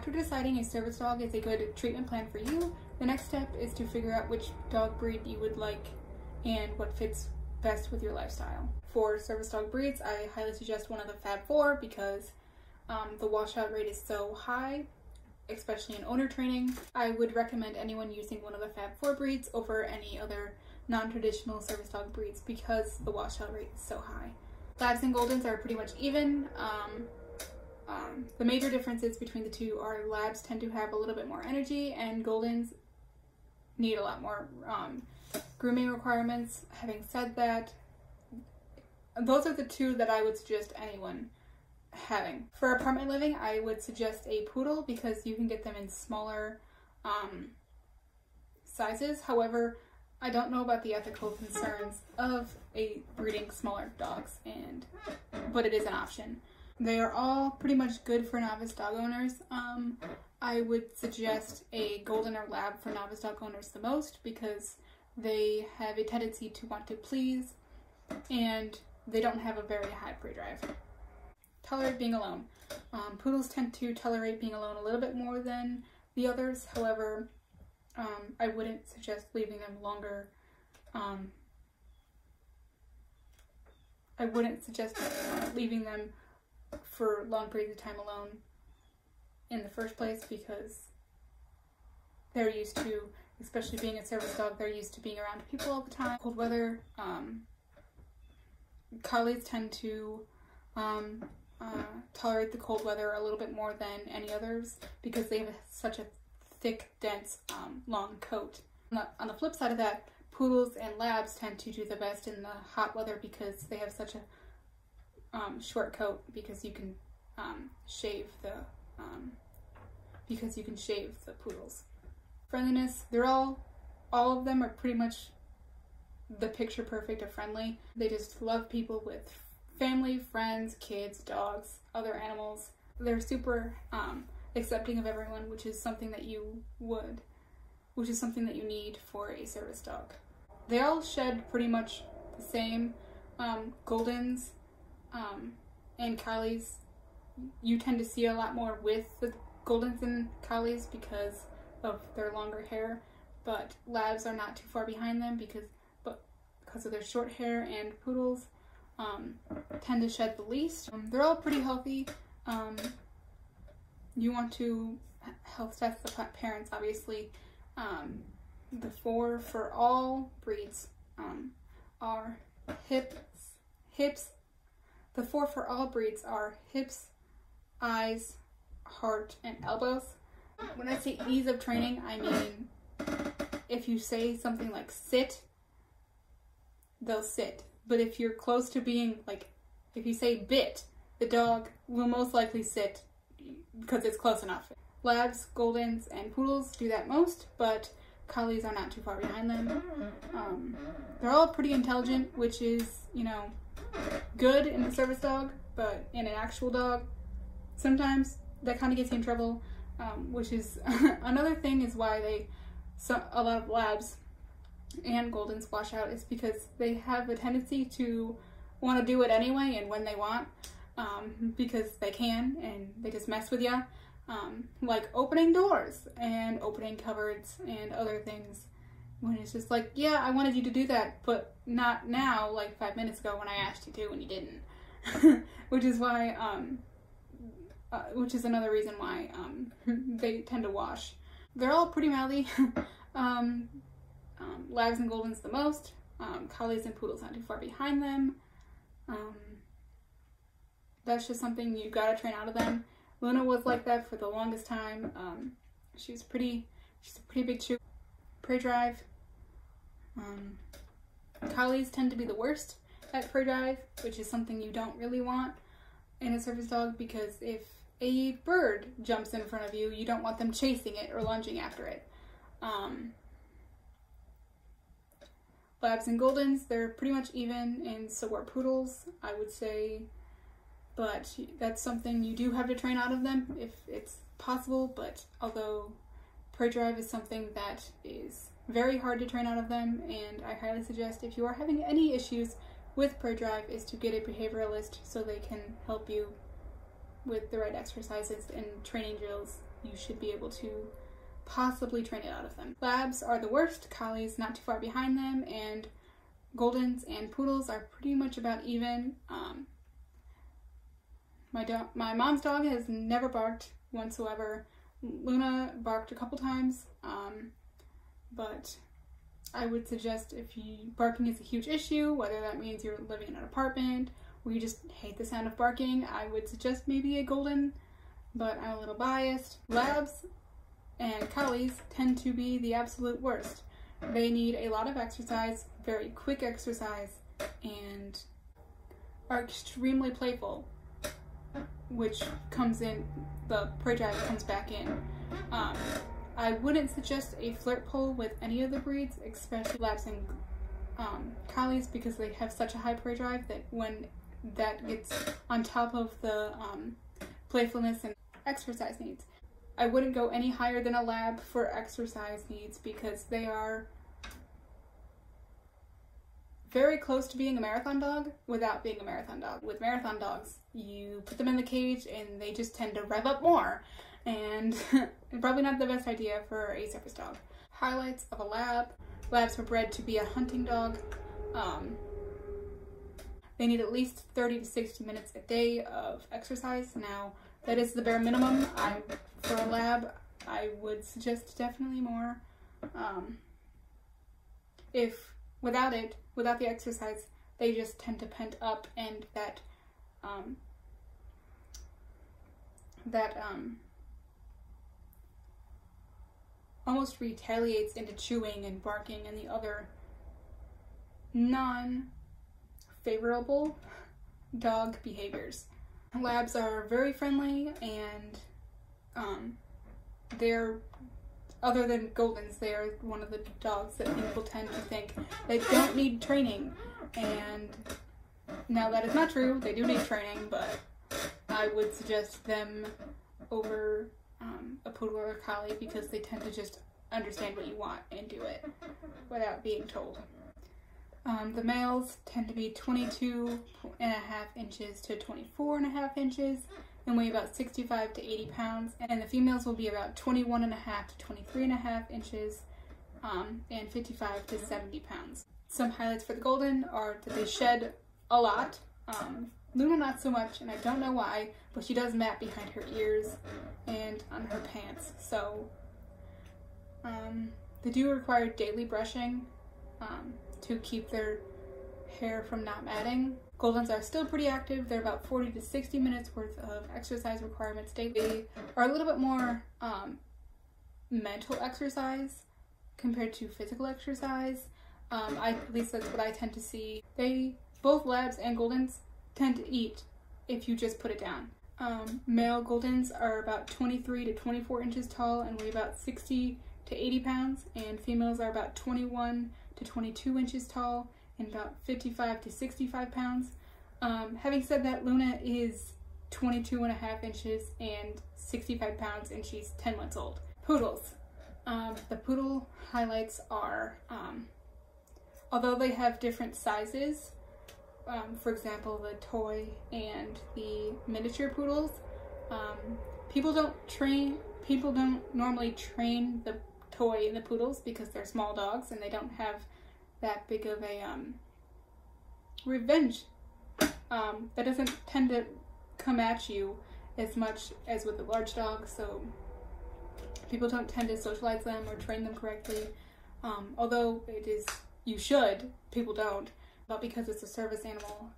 After deciding a service dog is a good treatment plan for you, the next step is to figure out which dog breed you would like and what fits best with your lifestyle. For service dog breeds, I highly suggest one of the Fab 4 because the washout rate is so high, especially in owner training. I would recommend anyone using one of the Fab 4 breeds over any other non-traditional service dog breeds because the washout rate is so high. Labs and Goldens are pretty much even. The major differences between the two are Labs tend to have a little bit more energy and Goldens need a lot more grooming requirements. Having said that, those are the two that I would suggest anyone having. For apartment living, I would suggest a Poodle because you can get them in smaller sizes. However, I don't know about the ethical concerns of breeding smaller dogs, but it is an option. They are all pretty much good for novice dog owners. I would suggest a Golden or Lab for novice dog owners the most because they have a tendency to want to please and they don't have a very high prey drive. Tolerate being alone. Poodles tend to tolerate being alone a little bit more than the others. However, I wouldn't suggest leaving them longer. I wouldn't suggest leaving them for long periods of time alone in the first place because they're used to, especially being a service dog, they're used to being around people all the time. Cold weather, collies tend to tolerate the cold weather a little bit more than any others because they have such a thick, dense, long coat. On the flip side of that, Poodles and Labs tend to do the best in the hot weather because they have such a short coat because you can shave the Poodles. Friendliness, all of them are pretty much the picture perfect of friendly. They just love people with family, friends, kids, dogs, other animals. They're super accepting of everyone, which is something that you need for a service dog. They all shed pretty much the same. Goldens and collies, you tend to see a lot more with the Goldens and collies because of their longer hair, but Labs are not too far behind them because of their short hair, and Poodles tend to shed the least. They're all pretty healthy. You want to health test the parents, obviously. The 4 for all breeds are hips. The 4 for all breeds are hips, eyes, heart, and elbows. When I say ease of training, I mean if you say something like sit, they'll sit. But if you're close to being, like, if you say bit, the dog will most likely sit because it's close enough. Labs, Goldens, and Poodles do that most, but collies are not too far behind them. They're all pretty intelligent, which is, good in a service dog, but in an actual dog, sometimes that kind of gets you in trouble, which is another thing is why a lot of Labs and Goldens wash out is because they have a tendency to want to do it anyway and when they want, because they can, and they just mess with you. Like opening doors and opening cupboards and other things when it's just like, yeah, I wanted you to do that, but not now, like 5 minutes ago when I asked you to and you didn't. Which is why, which is another reason why they tend to wash. They're all pretty mouthy. Labs and Goldens the most. Collies and Poodles not too far behind them. That's just something you gotta train out of them. Luna was like that for the longest time. She's a pretty big chew. Prey drive. Collies tend to be the worst at prey drive, which is something you don't really want in a service dog because if a bird jumps in front of you, you don't want them chasing it or lunging after it. Labs and Goldens, they're pretty much even, and so are Poodles, I would say. But that's something you do have to train out of them if it's possible, but although prey drive is something that is very hard to train out of them, and I highly suggest if you are having any issues with prey drive is to get a behavioralist so they can help you with the right exercises and training drills you should be able to possibly train it out of them. Labs are the worst, collies not too far behind them, and Goldens and Poodles are pretty much about even. My mom's dog has never barked whatsoever. Luna barked a couple times, but I would suggest if barking is a huge issue, whether that means you're living in an apartment or you just hate the sound of barking, I would suggest maybe a Golden, but I'm a little biased. Labs and collies tend to be the absolute worst. They need a lot of exercise, very quick exercise, and are extremely playful, which comes in, the prey drive comes back in. I wouldn't suggest a flirt pole with any of the breeds, especially labs and collies, because they have such a high prey drive that when that gets on top of the playfulness and exercise needs. I wouldn't go any higher than a lab for exercise needs because they are very close to being a marathon dog without being a marathon dog. With marathon dogs, you put them in the cage and they just tend to rev up more, and probably not the best idea for a service dog. Highlights of a lab. Labs were bred to be a hunting dog. They need at least 30 to 60 minutes a day of exercise. Now, that is the bare minimum. For a lab, I would suggest definitely more. If without the exercise, they just tend to pent up, and that almost retaliates into chewing and barking and the other non-favorable dog behaviors. Labs are very friendly, and they're, other than Goldens, they are one of the dogs that people tend to think they don't need training. And now that is not true. They do need training, but I would suggest them over a poodle or a collie because they tend to just understand what you want and do it without being told. The males tend to be 22.5 inches to 24.5 inches and weigh about 65 to 80 pounds, and the females will be about 21.5 to 23.5 inches and 55 to 70 pounds. Some highlights for the Golden are that they shed a lot. Luna not so much, and I don't know why, but she does mat behind her ears and on her pants. So they do require daily brushing to keep their hair from not matting. Goldens are still pretty active. They're about 40 to 60 minutes worth of exercise requirements daily. They are a little bit more mental exercise compared to physical exercise. At least that's what I tend to see. Both labs and Goldens tend to eat if you just put it down. Male Goldens are about 23 to 24 inches tall and weigh about 60 to 80 pounds, and females are about 21 to 22 inches tall and about 55 to 65 pounds. Having said that, Luna is 22.5 inches and 65 pounds, and she's 10 months old. Poodles. The poodle highlights are, although they have different sizes, for example, the toy and the miniature poodles, people don't normally train the toy and the poodles because they're small dogs and they don't have that big of a revenge. That doesn't tend to come at you as much as with a large dog, so people don't tend to socialize them or train them correctly. Although you should, people don't. But because it's a service animal,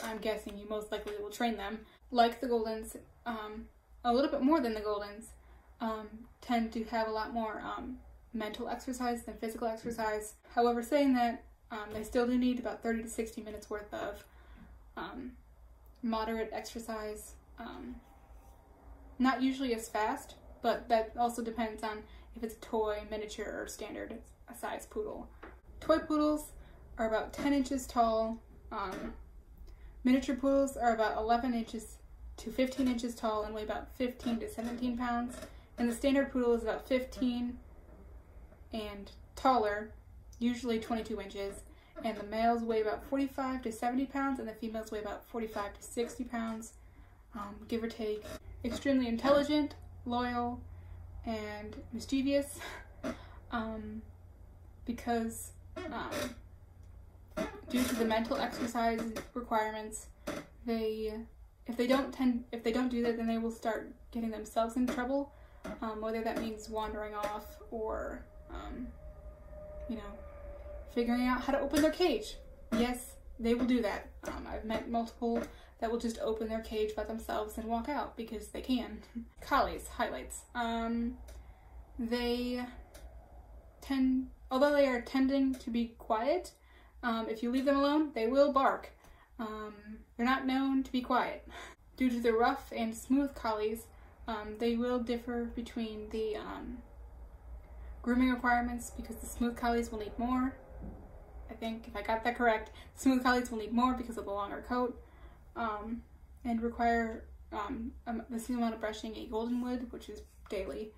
I'm guessing you most likely will train them. Like the Goldens, a little bit more than the Goldens, tend to have a lot more mental exercise than physical exercise. However, saying that, they still do need about 30 to 60 minutes worth of moderate exercise. Not usually as fast, but that also depends on if it's a toy, miniature, or standard size poodle. Toy poodles are about 10 inches tall. Miniature poodles are about 11 inches to 15 inches tall and weigh about 15 to 17 pounds. And the standard poodle is about 15 and taller, usually 22 inches. And the males weigh about 45 to 70 pounds and the females weigh about 45 to 60 pounds, give or take. Extremely intelligent. loyal and mischievous, because due to the mental exercise requirements, if they don't do that, then they will start getting themselves in trouble, whether that means wandering off or you know, figuring out how to open their cage. Yes, they will do that. I've met multiple that will just open their cage by themselves and walk out because they can. Collies, highlights. They tend, although they are tending to be quiet, if you leave them alone, they will bark. They're not known to be quiet. Due to the rough and smooth collies, they will differ between the grooming requirements, because the smooth collies will need more. I think, if I got that correct, smooth collies will need more because of the longer coat, and require the same amount of brushing a golden wood, which is daily.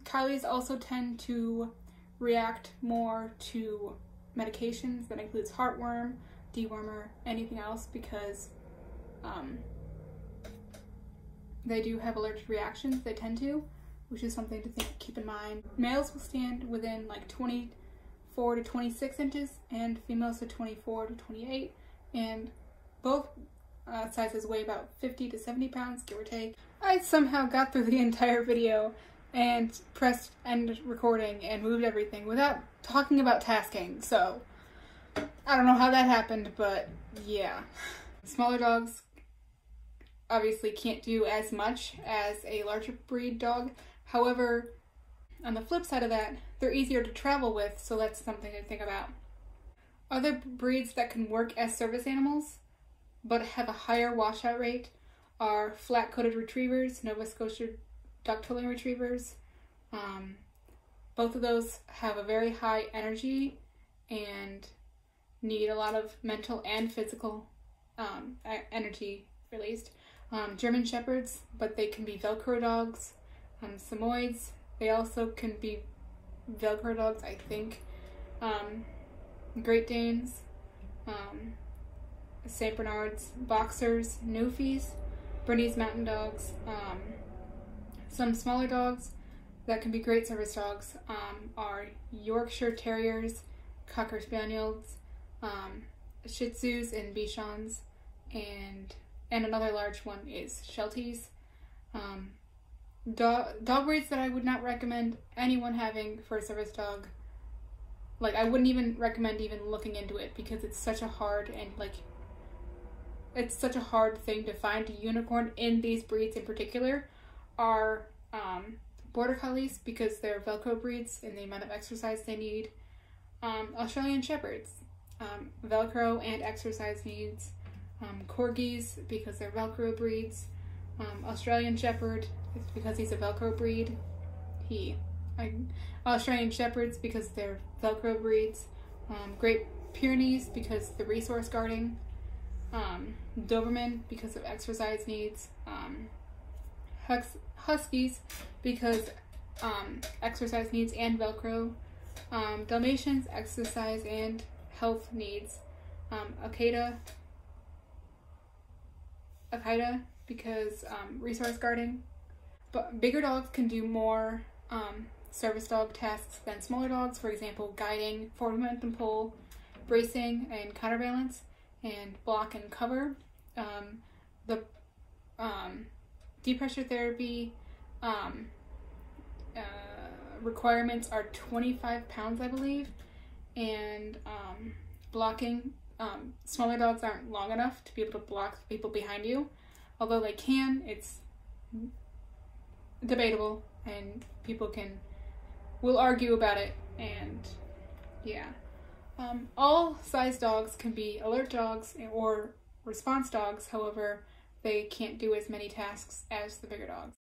Collies also tend to react more to medications. That includes heartworm, dewormer, anything else, because they do have allergic reactions. They tend to, which is something to keep in mind. Males will stand within like 24 to 26 inches, and females to 24 to 28, and both sizes weigh about 50 to 70 pounds, give or take. I somehow got through the entire video and pressed end recording and moved everything without talking about tasking, so I don't know how that happened, but yeah. Smaller dogs obviously can't do as much as a larger breed dog. However, on the flip side of that, they're easier to travel with, so that's something to think about. Other breeds that can work as service animals but have a higher washout rate are flat-coated retrievers, Nova Scotia duck-tooling retrievers. Both of those have a very high energy and need a lot of mental and physical energy released. German Shepherds, but they can be Velcro dogs. Samoyeds, they also can be Velcro dogs, I think. Great Danes, St. Bernards, Boxers, Newfies, Bernese Mountain Dogs. Some smaller dogs that can be great service dogs are Yorkshire Terriers, Cocker Spaniels, Shih Tzus and Bichons, and another large one is Shelties. Dog breeds that I would not recommend anyone having for a service dog. Like, I wouldn't even recommend even looking into it, because it's such a hard thing to find a unicorn in these breeds in particular, are Border Collies, because they're Velcro breeds and the amount of exercise they need. Australian Shepherds, Velcro and exercise needs. Corgis, because they're Velcro breeds. Australian Shepherd, because he's a Velcro breed. Australian Shepherds, because they're Velcro breeds. Great Pyrenees, because the resource guarding. Doberman, because of exercise needs. Huskies, because exercise needs and Velcro. Dalmatians, exercise and health needs. Akita, because resource guarding. But bigger dogs can do more service dog tasks than smaller dogs. For example, guiding, forward momentum pull, bracing and counterbalance, and block and cover. The deep pressure therapy requirements are 25 pounds, I believe, and blocking. Smaller dogs aren't long enough to be able to block people behind you, although they can. It's debatable, and people will argue about it, and yeah. All size dogs can be alert dogs or response dogs, however, they can't do as many tasks as the bigger dogs.